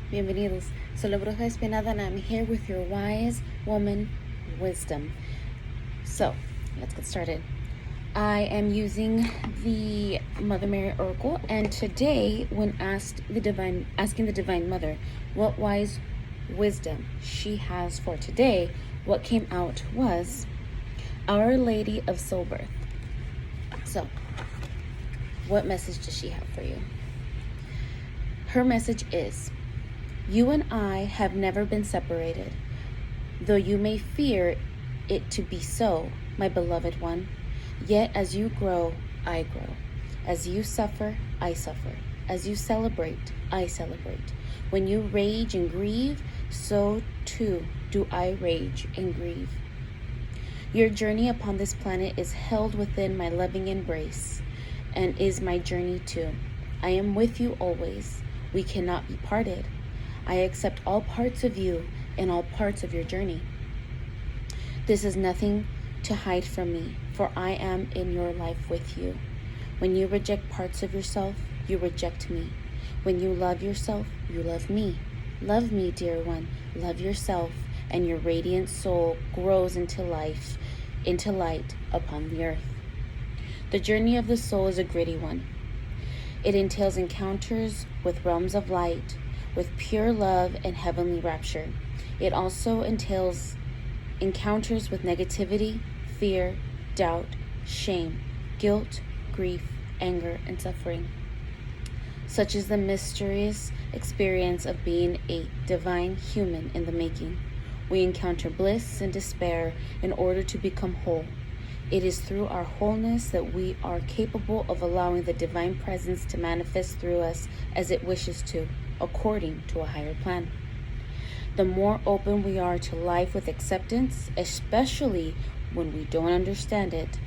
Bienvenidos. Soy la Bruja Espinada and I'm here with your wise woman wisdom. So, let's get started. I am using the Mother Mary Oracle, and today, when asking the Divine Mother what wise wisdom she has for today, what came out was Our Lady of Soul Birth. So, what message does she have for you? Her message is, you and I have never been separated, though you may fear it to be so, my beloved one. Yet as you grow, I grow. As you suffer, I suffer. As you celebrate, I celebrate. When you rage and grieve, so too do I rage and grieve. Your journey upon this planet is held within my loving embrace, and is my journey too. I am with you always. We cannot be parted. I accept all parts of you and all parts of your journey. This is nothing to hide from me, for I am in your life with you. When you reject parts of yourself, you reject me. When you love yourself, you love me. Love me, dear one. Love yourself, and your radiant soul grows into life, into light upon the earth. The journey of the soul is a gritty one. It entails encounters with realms of light, with pure love and heavenly rapture. It also entails encounters with negativity, fear, doubt, shame, guilt, grief, anger, and suffering. Such is the mysterious experience of being a divine human in the making. We encounter bliss and despair in order to become whole. It is through our wholeness that we are capable of allowing the divine presence to manifest through us as it wishes to, according to a higher plan. The more open we are to life with acceptance, especially when we don't understand it,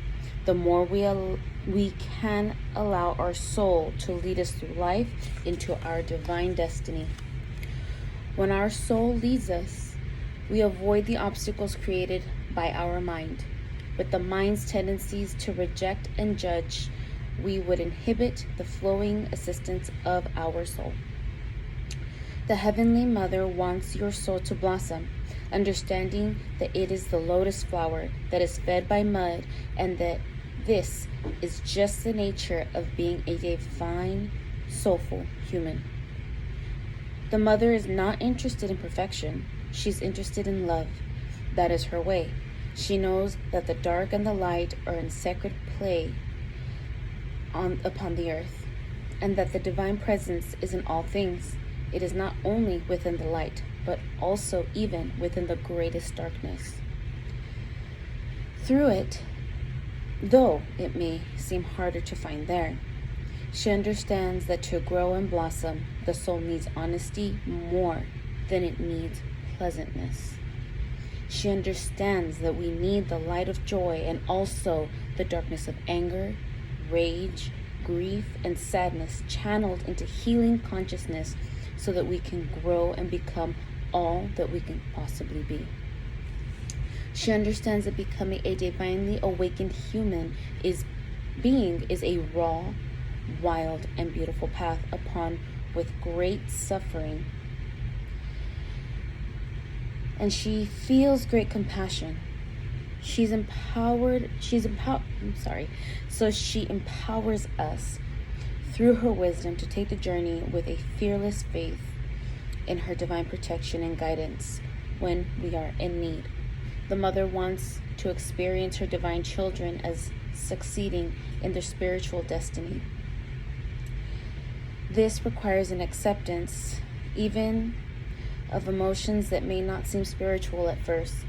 the more we can allow our soul to lead us through life into our divine destiny. When our soul leads us, we avoid the obstacles created by our mind. With the mind's tendencies to reject and judge, we would inhibit the flowing assistance of our soul. The Heavenly Mother wants your soul to blossom, understanding that it is the lotus flower that is fed by mud, and that this is just the nature of being a divine, soulful human. The Mother is not interested in perfection. She's interested in love. That is her way. She knows that the dark and the light are in sacred play upon the earth, and that the divine presence is in all things. It is not only within the light, but also even within the greatest darkness. Through it, though it may seem harder to find there, she understands that to grow and blossom, the soul needs honesty more than it needs pleasantness. She understands that we need the light of joy and also the darkness of anger, rage, grief, and sadness channeled into healing consciousness so that we can grow and become all that we can possibly be. She understands that becoming a divinely awakened human is a raw, wild, and beautiful path upon with great suffering. And she feels great compassion. So she empowers us through her wisdom to take the journey with a fearless faith in her divine protection and guidance when we are in need. The Mother wants to experience her divine children as succeeding in their spiritual destiny. This requires an acceptance, even of emotions that may not seem spiritual at first,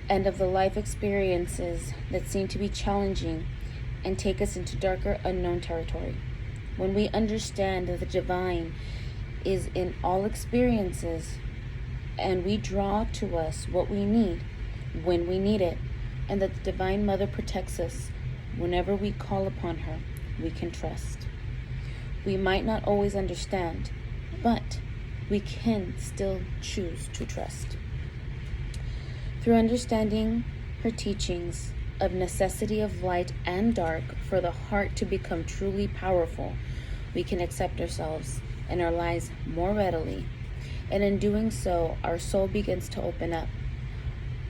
and of the life experiences that seem to be challenging and take us into darker, unknown territory. When we understand that the divine is in all experiences, and we draw to us what we need when we need it, and that the Divine Mother protects us whenever we call upon her, we can trust. We might not always understand, but we can still choose to trust. Through understanding her teachings of necessity of light and dark for the heart to become truly powerful, we can accept ourselves and our lives more readily. And in doing so, our soul begins to open up.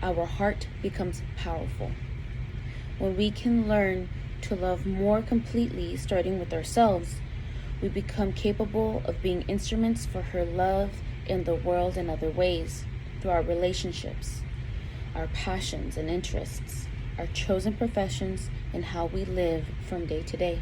Our heart becomes powerful. When we can learn to love more completely, starting with ourselves, we become capable of being instruments for her love in the world in other ways, through our relationships, our passions and interests, our chosen professions, and how we live from day to day.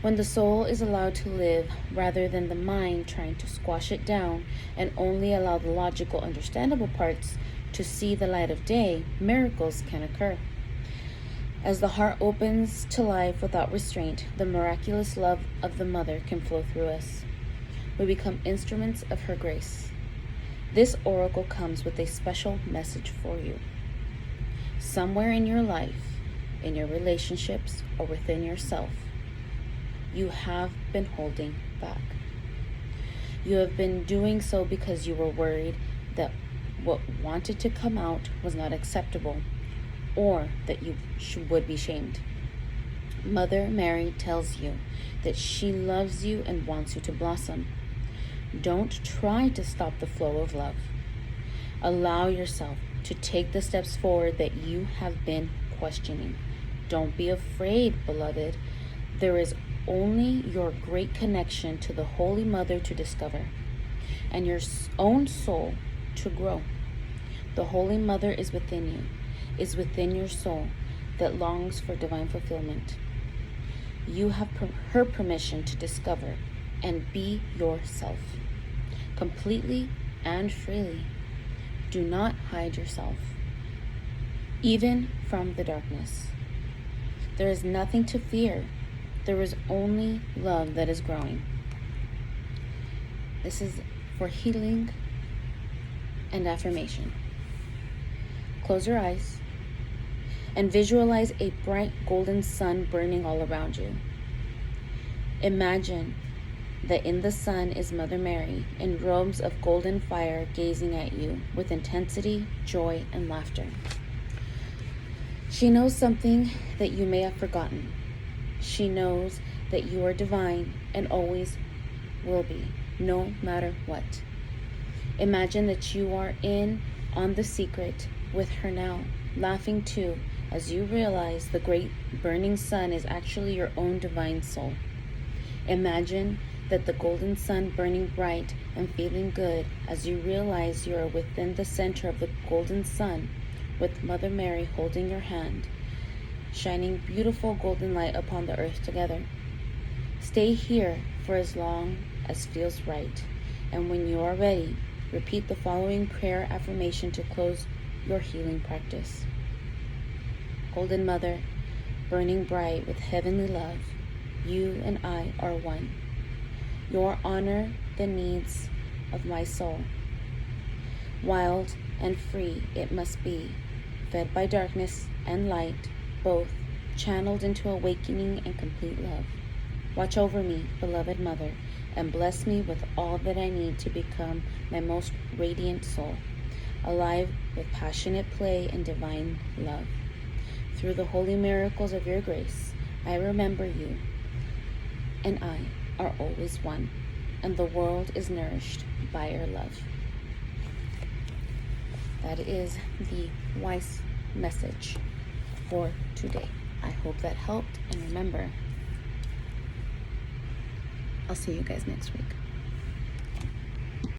When the soul is allowed to live rather than the mind trying to squash it down and only allow the logical, understandable parts to see the light of day, miracles can occur. As the heart opens to life without restraint, the miraculous love of the mother can flow through us. We become instruments of her grace. This oracle comes with a special message for you. Somewhere in your life, in your relationships, or within yourself, you have been holding back. You have been doing so because you were worried that what wanted to come out was not acceptable, or that you would be shamed. Mother Mary tells you that she loves you and wants you to blossom. Don't try to stop the flow of love. Allow yourself to take the steps forward that you have been questioning. Don't be afraid, beloved. There is only your great connection to the Holy Mother to discover, and your own soul to grow. The Holy Mother is within you, is within your soul that longs for divine fulfillment. You have her permission to discover and be yourself, completely and freely. Do not hide yourself, even from the darkness. There is nothing to fear. There is only love that is growing. This is for healing and affirmation. Close your eyes and visualize a bright golden sun burning all around you. Imagine that in the sun is Mother Mary in robes of golden fire gazing at you with intensity, joy, and laughter. She knows something that you may have forgotten. She knows that you are divine and always will be, no matter what. Imagine that you are in on the secret with her now, laughing too, as you realize the great burning sun is actually your own divine soul. Imagine that the golden sun burning bright and feeling good as you realize you are within the center of the golden sun with Mother Mary holding your hand, shining beautiful golden light upon the earth together. Stay here for as long as feels right, and when you are ready, repeat the following prayer affirmation to close your healing practice. Golden Mother, burning bright with heavenly love, you and I are one. Your honor the needs of my soul. Wild and free it must be, fed by darkness and light, both channeled into awakening and complete love. Watch over me, beloved Mother, and bless me with all that I need to become my most radiant soul, alive with passionate play and divine love. Through the holy miracles of your grace, I remember you and I are always one, and the world is nourished by your love. That is the wise message for today. I hope that helped, and remember, I'll see you guys next week.